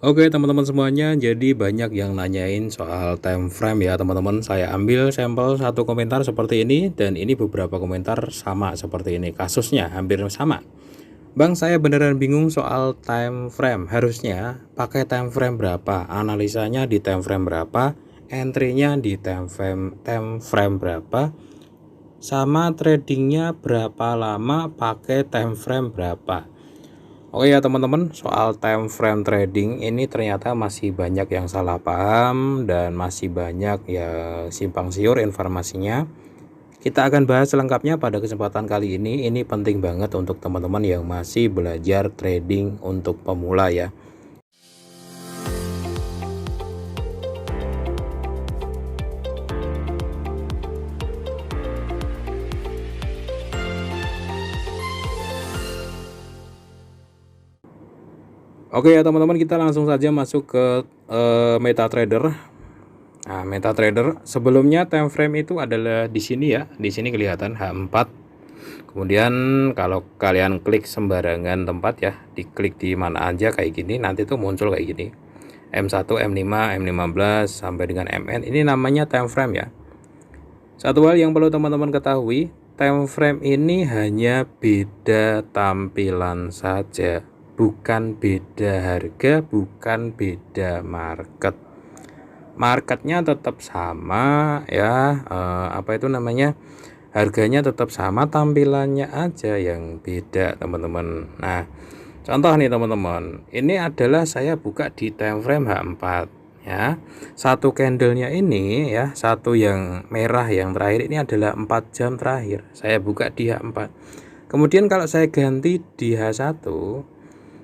Oke teman-teman semuanya, jadi banyak yang nanyain soal time frame ya teman-teman. Saya ambil sampel satu komentar seperti ini, dan ini beberapa komentar sama seperti ini, kasusnya hampir sama. Bang, saya beneran bingung soal time frame. Harusnya pakai time frame berapa, analisanya di time frame berapa, entry-nya di time frame berapa, sama tradingnya berapa lama pakai time frame berapa. Oke ya teman-teman, soal time frame trading ini ternyata masih banyak yang salah paham dan masih banyak ya simpang siur informasinya. Kita akan bahas selengkapnya pada kesempatan kali ini. Ini penting banget untuk teman-teman yang masih belajar trading untuk pemula ya. Oke ya teman-teman, kita langsung saja masuk ke MetaTrader. Nah, MetaTrader sebelumnya time frame itu adalah di sini ya. Di sini kelihatan H4. Kemudian kalau kalian klik sembarangan tempat ya, diklik di mana aja kayak gini, nanti tuh muncul kayak gini. M1, M5, M15 sampai dengan MN. Ini namanya time frame ya. Satu hal yang perlu teman-teman ketahui, time frame ini hanya beda tampilan saja, bukan beda harga, bukan beda market. Marketnya tetap sama ya, harganya tetap sama, tampilannya aja yang beda teman-teman. Nah, contoh nih teman-teman, ini adalah saya buka di time frame H4 ya. Satu candlenya ini ya, satu yang merah yang terakhir ini adalah 4 jam terakhir. Saya buka di H4. Kemudian kalau saya ganti di H1,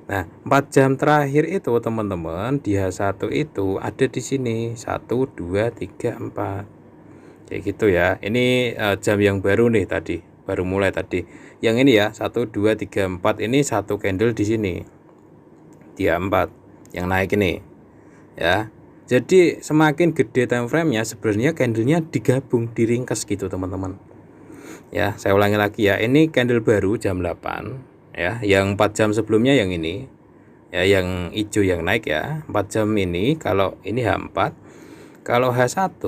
nah, 4 jam terakhir itu teman-teman di H1 itu ada di sini 1 2 3 4. Kayak gitu ya. Ini jam yang baru nih tadi, baru mulai tadi. Yang ini ya 1 2 3 4 ini satu candle di sini. Dia 4 yang naik ini. Ya. Jadi semakin gede time frame-nya sebenarnya candlenya digabung, diringkas gitu teman-teman. Ya, saya ulangi lagi ya. Ini candle baru jam 8 ya. Yang 4 jam sebelumnya yang ini. Ya, yang hijau yang naik ya. 4 jam ini, kalau ini H4, kalau H1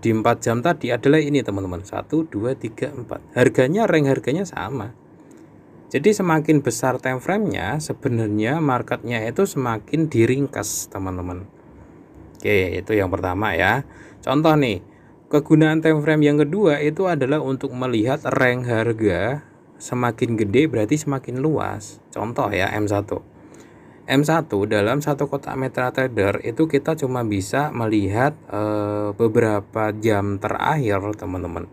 di 4 jam tadi adalah ini teman-teman, 1 2 3 4. Harganya harganya sama. Jadi semakin besar time frame-nya, sebenarnya marketnya itu semakin diringkas teman-teman. Oke, itu yang pertama ya. Contoh nih, kegunaan time frame yang kedua itu adalah untuk melihat rank harga semakin gede berarti semakin luas. Contoh ya, M1. M1 dalam satu kotak MetaTrader itu kita cuma bisa melihat beberapa jam terakhir teman-teman.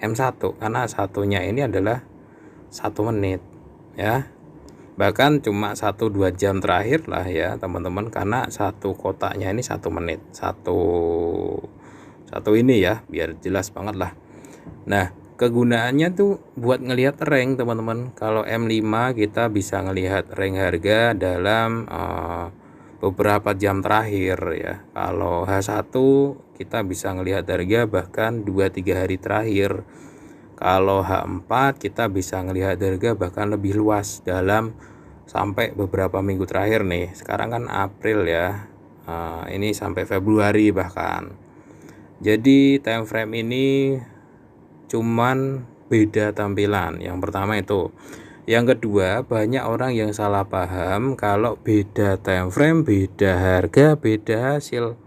M1 karena satunya ini adalah 1 menit ya, bahkan cuma 1-2 jam terakhir lah ya teman-teman, karena satu kotaknya ini 1 menit, satu ini ya, biar jelas banget lah. Nah, kegunaannya tuh buat ngelihat rank teman-teman. Kalau M5 kita bisa ngelihat rank harga dalam beberapa jam terakhir ya. Kalau H1 kita bisa ngelihat harga bahkan 2-3 hari terakhir. Kalau H4 kita bisa ngelihat harga bahkan lebih luas dalam sampai beberapa minggu terakhir nih. Sekarang kan April ya, ini sampai Februari bahkan. Jadi time frame ini cuman beda tampilan. Yang pertama itu. Yang kedua, banyak orang yang salah paham kalau beda time frame, beda harga, beda hasil.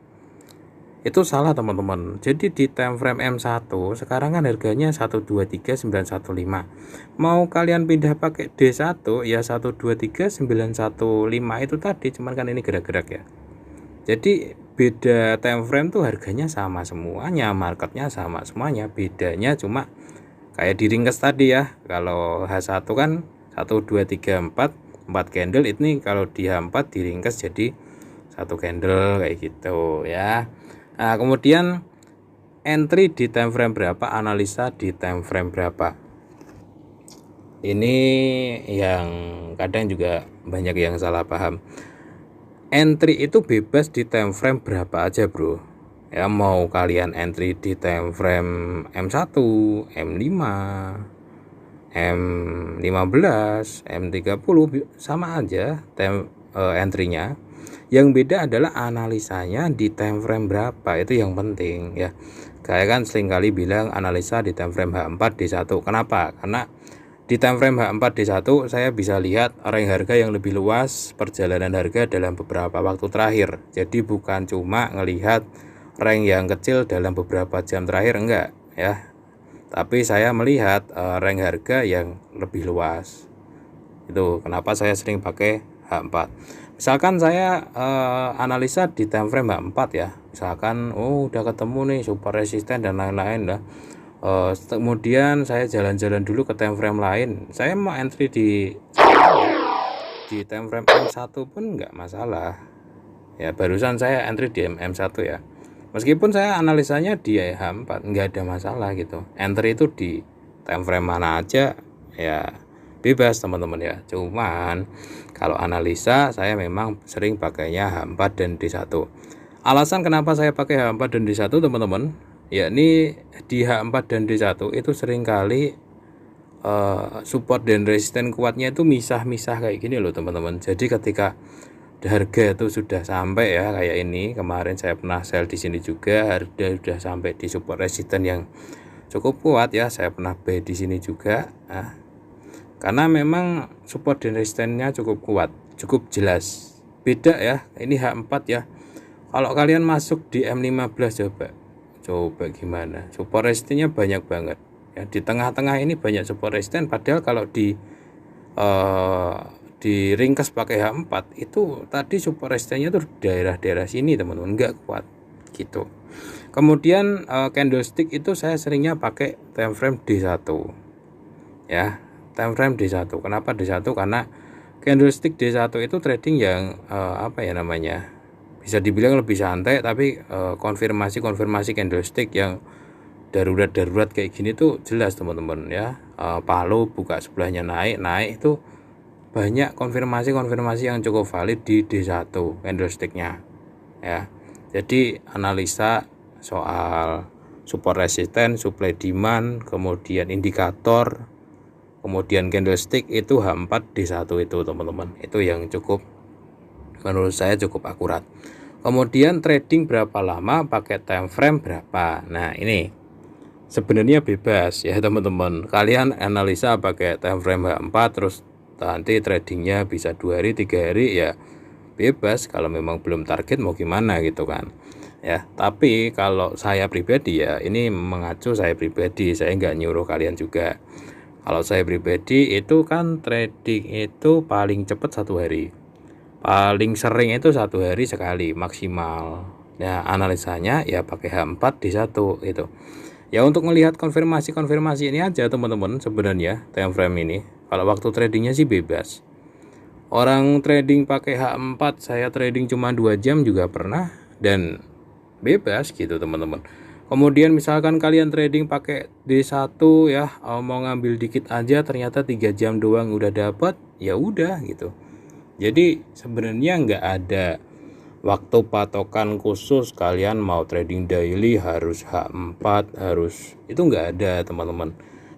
Itu salah teman-teman. Jadi di time frame M1 sekarang kan harganya 123.915. Mau kalian pindah pakai D1 ya 123.915 itu tadi, cuman kan ini gerak-gerak ya. Jadi beda time frame tuh harganya sama semuanya, marketnya sama semuanya. Bedanya cuma kayak di ringkas tadi ya. Kalau H1 kan 1 2 3 4 candle, ini kalau di H4 diringkas jadi satu candle kayak gitu ya. Nah, kemudian entry di time frame berapa, analisa di time frame berapa. Ini yang kadang juga banyak yang salah paham. Entry itu bebas di time frame berapa aja, bro. Ya, mau kalian entry di time frame M1, M5, M15, M30 sama aja entry-nya. Yang beda adalah analisanya di time frame berapa, itu yang penting ya. Kayak kan seringkali bilang analisa di time frame H4 D1. Kenapa? Karena di time frame H4 D1 saya bisa lihat range harga yang lebih luas, perjalanan harga dalam beberapa waktu terakhir. Jadi bukan cuma ngelihat range yang kecil dalam beberapa jam terakhir, enggak ya. Tapi saya melihat range harga yang lebih luas. Itu kenapa saya sering pakai H4. Misalkan saya analisa di time frame H4 ya. Misalkan udah ketemu nih super resisten dan lain-lain lah. Kemudian saya jalan-jalan dulu ke time frame lain. Saya mau entry di time frame M1 pun nggak masalah. Ya, barusan saya entry di M1 ya. Meskipun saya analisanya di H4 nggak ada masalah gitu. Entry itu di time frame mana aja ya bebas teman-teman ya. Cuman kalau analisa saya memang sering pakainya H4 dan D1. Alasan kenapa saya pakai H4 dan D1 teman-teman, yakni di H4 dan D1 itu seringkali support dan resisten kuatnya itu misah-misah kayak gini loh teman-teman. Jadi ketika harga itu sudah sampai ya kayak ini, kemarin saya pernah sell di sini juga, harga sudah sampai di support resisten yang cukup kuat ya, saya pernah buy di sini juga. Nah, karena memang support dan resistennya cukup kuat, cukup jelas. Beda ya, ini H4 ya. Kalau kalian masuk di M15 coba gimana? Support resistennya banyak banget. Ya, di tengah-tengah ini banyak support resisten, padahal kalau di ringkas pakai H4 itu tadi support resistennya tuh daerah-daerah sini teman-teman, nggak kuat gitu. Kemudian candlestick itu saya seringnya pakai time frame D1 ya, time frame D1. Kenapa D1? Karena candlestick D1 itu trading yang apa ya namanya, bisa dibilang lebih santai, tapi konfirmasi candlestick yang darurat kayak gini tuh jelas teman-teman ya. Palu buka sebelahnya naik itu banyak konfirmasi yang cukup valid di D1 candlesticknya ya. Jadi analisa soal support resisten, supply demand, kemudian indikator, kemudian candlestick itu H4 D1 itu teman-teman, itu yang cukup menurut saya cukup akurat. Kemudian trading berapa lama pakai time frame berapa. Nah ini sebenarnya bebas ya teman-teman, kalian analisa pakai time frame H4 terus nanti tradingnya bisa 2 hari 3 hari ya bebas, kalau memang belum target mau gimana gitu kan ya. Tapi kalau saya pribadi ya, ini mengacu saya pribadi, saya nggak nyuruh kalian juga. Kalau saya pribadi itu kan trading itu paling cepat 1 hari, paling sering itu 1 hari sekali maksimal ya. Analisanya ya pakai H4 D1 itu ya, untuk melihat konfirmasi ini aja teman-teman. Sebenarnya time frame ini kalau waktu tradingnya sih bebas. Orang trading pakai H4, saya trading cuma 2 jam juga pernah dan bebas gitu teman-teman. Kemudian misalkan kalian trading pakai D1 ya, mau ngambil dikit aja ternyata 3 jam doang udah dapat, ya udah gitu. Jadi sebenarnya nggak ada waktu patokan khusus kalian mau trading daily harus H4 harus, itu nggak ada teman-teman.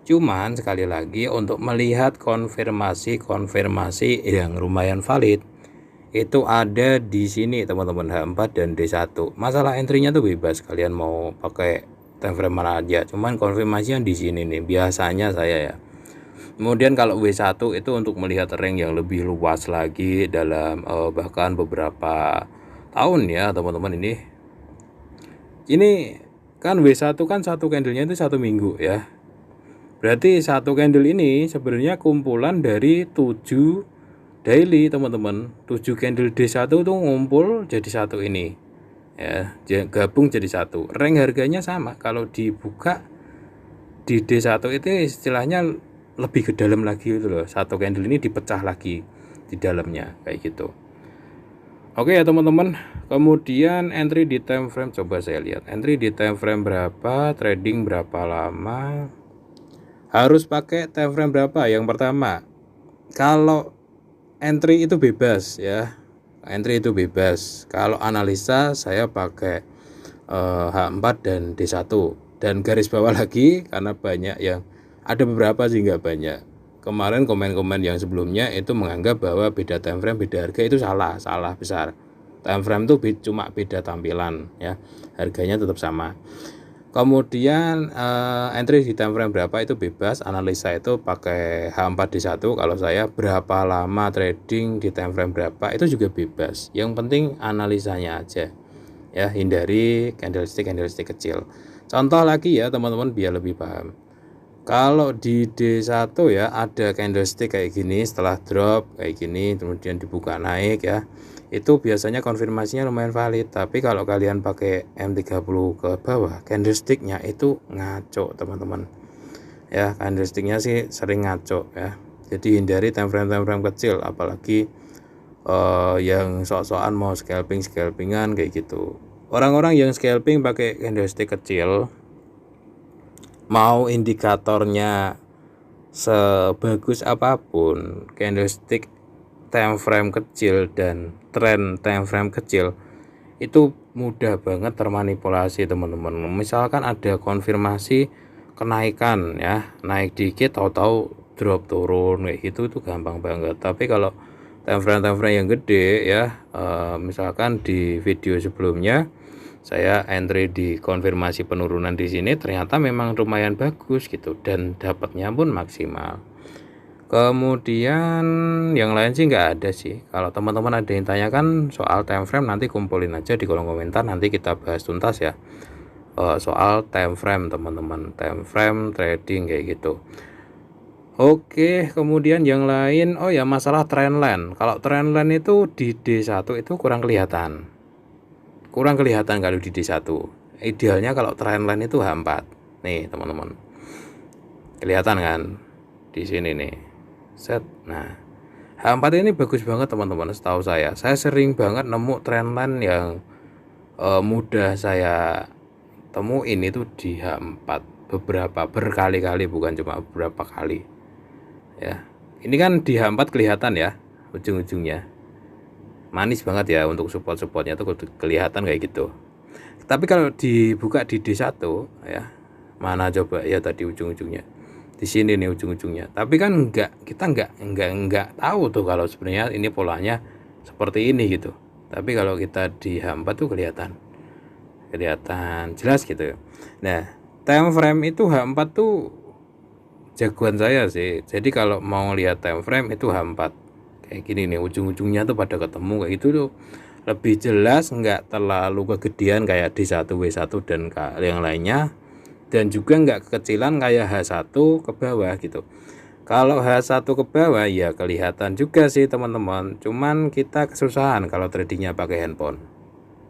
Cuman sekali lagi untuk melihat konfirmasi yang lumayan valid itu ada di sini teman-teman, H4 dan D1. Masalah entry-nya tuh bebas, kalian mau pakai time frame mana aja. Cuman konfirmasinya di sini nih biasanya saya ya. Kemudian kalau W1 itu untuk melihat range yang lebih luas lagi dalam bahkan beberapa tahun ya teman-teman. Ini kan W1 kan satu candlenya itu 1 minggu ya. Berarti satu candle ini sebenarnya kumpulan dari 7 daily teman-teman. 7 candle D1 itu ngumpul jadi satu ini ya, gabung jadi satu. Range harganya sama, kalau dibuka di D1 itu istilahnya lebih ke dalam lagi itu loh. Satu candle ini dipecah lagi di dalamnya kayak gitu. Oke ya teman-teman. Kemudian entry di time frame, coba saya lihat entry di time frame berapa, trading berapa lama, harus pakai time frame berapa. Yang pertama, kalau entry itu bebas ya, entry itu bebas. Kalau analisa saya pakai H4 dan D1. Dan garis bawah lagi, karena banyak yang, ada beberapa sih nggak banyak. Kemarin komen-komen yang sebelumnya itu menganggap bahwa beda time frame beda harga, itu salah besar. Time frame itu cuma beda tampilan ya, harganya tetap sama. Kemudian entry di time frame berapa itu bebas, analisa itu pakai H4D1. Kalau saya berapa lama trading di time frame berapa itu juga bebas, yang penting analisanya aja ya, hindari candlestick kecil. Contoh lagi ya teman-teman biar lebih paham. Kalau di D1 ya ada candlestick kayak gini, setelah drop kayak gini kemudian dibuka naik ya, itu biasanya konfirmasinya lumayan valid. Tapi kalau kalian pakai M30 ke bawah, candlesticknya itu ngaco teman-teman ya, candlesticknya sih sering ngaco ya. Jadi hindari time frame kecil, apalagi yang sok-sokan mau scalpingan kayak gitu. Orang-orang yang scalping pakai candlestick kecil, mau indikatornya sebagus apapun, candlestick time frame kecil dan trend time frame kecil itu mudah banget termanipulasi teman-teman. Misalkan ada konfirmasi kenaikan ya, naik dikit tahu-tahu drop turun kayak gitu, itu gampang banget. Tapi kalau time frame yang gede ya, misalkan di video sebelumnya saya entry di konfirmasi penurunan di sini, ternyata memang lumayan bagus gitu dan dapatnya pun maksimal. Kemudian yang lain sih nggak ada sih. Kalau teman-teman ada yang tanyakan soal time frame, nanti kumpulin aja di kolom komentar, nanti kita bahas tuntas ya soal time frame teman-teman, time frame trading kayak gitu. Oke, kemudian yang lain, oh ya masalah trendline. Kalau trendline itu di D1 itu kurang kelihatan kalau di D1. Idealnya kalau trendline itu H4. Nih teman-teman, kelihatan kan di sini nih, set. Nah H4 ini bagus banget teman-teman, setahu saya sering banget nemu trendline yang mudah saya temuin itu di H4, berkali-kali, bukan cuma beberapa kali ya. Ini kan di H4 kelihatan ya, ujung-ujungnya manis banget ya, untuk support-supportnya tuh kelihatan kayak gitu. Tapi kalau dibuka di D1 ya, mana coba ya tadi ujung-ujungnya di sini nih ujung-ujungnya. Tapi kan kita nggak tahu tuh kalau sebenarnya ini polanya seperti ini gitu. Tapi kalau kita di H4 tuh kelihatan jelas gitu. Nah time frame itu H4 tuh jagoan saya sih. Jadi kalau mau lihat time frame itu H4 kayak gini nih, ujung-ujungnya tuh pada ketemu kayak gitu tuh lebih jelas, nggak terlalu kegedean kayak D1 W1 dan yang lainnya, dan juga nggak kekecilan kayak H1 ke bawah gitu. Kalau H1 ke bawah ya kelihatan juga sih teman-teman, cuman kita kesusahan kalau tradingnya pakai handphone.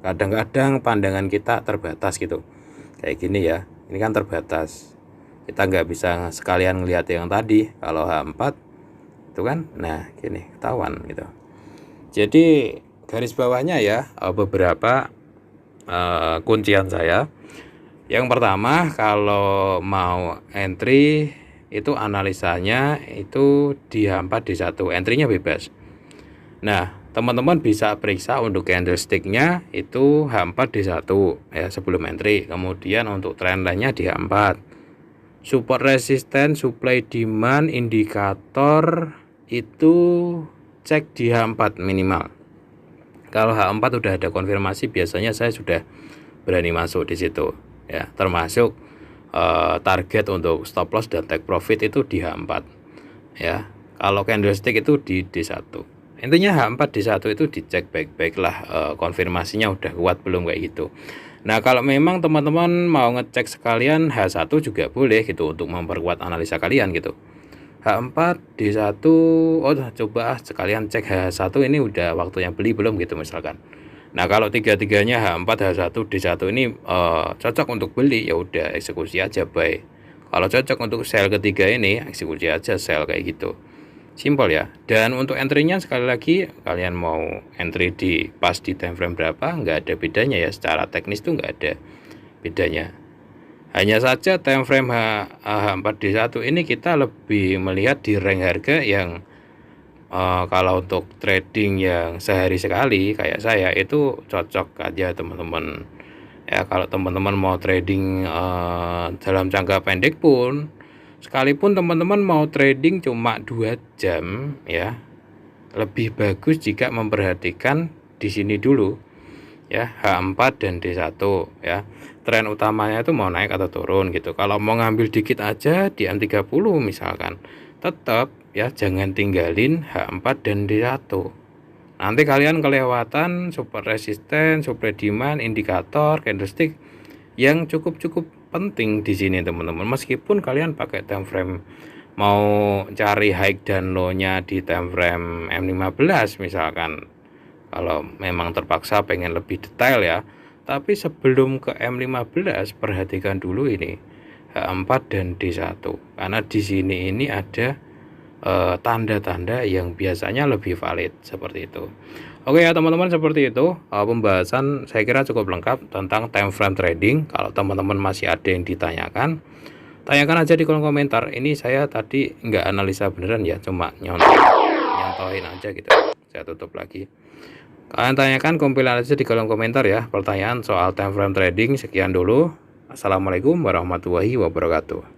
Kadang-kadang pandangan kita terbatas gitu, kayak gini ya, ini kan terbatas, kita nggak bisa sekalian ngelihat yang tadi kalau H4 itu kan. Nah gini ketahuan gitu. Jadi garis bawahnya ya, beberapa kuncian saya. Yang pertama, kalau mau entry itu analisanya itu di H4D1, entry-nya bebas. Nah teman-teman bisa periksa untuk candlestick-nya itu H4D1 ya sebelum entry. Kemudian untuk trendline-nya di H4, support resisten, supply demand, indikator itu cek di H4 minimal. Kalau H4 udah ada konfirmasi, biasanya saya sudah berani masuk di situ ya, termasuk target untuk stop loss dan take profit itu di H4 ya. Kalau candlestick itu di D1. Intinya H4 D1 itu dicek baik-baik lah, konfirmasinya udah kuat belum kayak gitu. Nah kalau memang teman-teman mau ngecek sekalian H1 juga boleh gitu, untuk memperkuat analisa kalian gitu. H4 D1, oh coba sekalian cek H1 ini udah waktunya beli belum gitu misalkan. Nah kalau tiga-tiganya H4 H1 D1 ini cocok untuk beli, ya udah eksekusi aja buy. Kalau cocok untuk sell ketiga ini, eksekusi aja sell kayak gitu. Simpel ya. Dan untuk entry-nya sekali lagi, kalian mau entry di pas di time frame berapa, nggak ada bedanya ya, secara teknis tuh nggak ada bedanya. Hanya saja time frame H4D1 ini kita lebih melihat di rank harga yang kalau untuk trading yang sehari sekali kayak saya itu cocok aja teman-teman ya. Kalau teman-teman mau trading dalam jangka pendek pun, sekalipun teman-teman mau trading cuma 2 jam ya, lebih bagus jika memperhatikan di sini dulu ya, H4 dan D1 ya. Tren utamanya itu mau naik atau turun gitu. Kalau mau ngambil dikit aja di M30 misalkan, tetap ya jangan tinggalin H4 dan D1. Nanti kalian kelewatan support resisten, supply demand, indikator, candlestick yang cukup penting di sini teman-teman. Meskipun kalian pakai time frame mau cari high dan low-nya di time frame M15 misalkan, kalau memang terpaksa pengen lebih detail ya. Tapi sebelum ke M15 perhatikan dulu ini H4 dan D1 karena di sini ini ada tanda-tanda yang biasanya lebih valid seperti itu. Oke ya teman-teman, seperti itu pembahasan saya kira cukup lengkap tentang time frame trading. Kalau teman-teman masih ada yang ditanyakan, tanyakan aja di kolom komentar. Ini saya tadi nggak analisa beneran ya, cuma nyontohin aja gitu. Saya tutup lagi. Kalian tanyakan, kompilan aja di kolom komentar ya pertanyaan soal time frame trading. Sekian dulu. Assalamualaikum warahmatullahi wabarakatuh.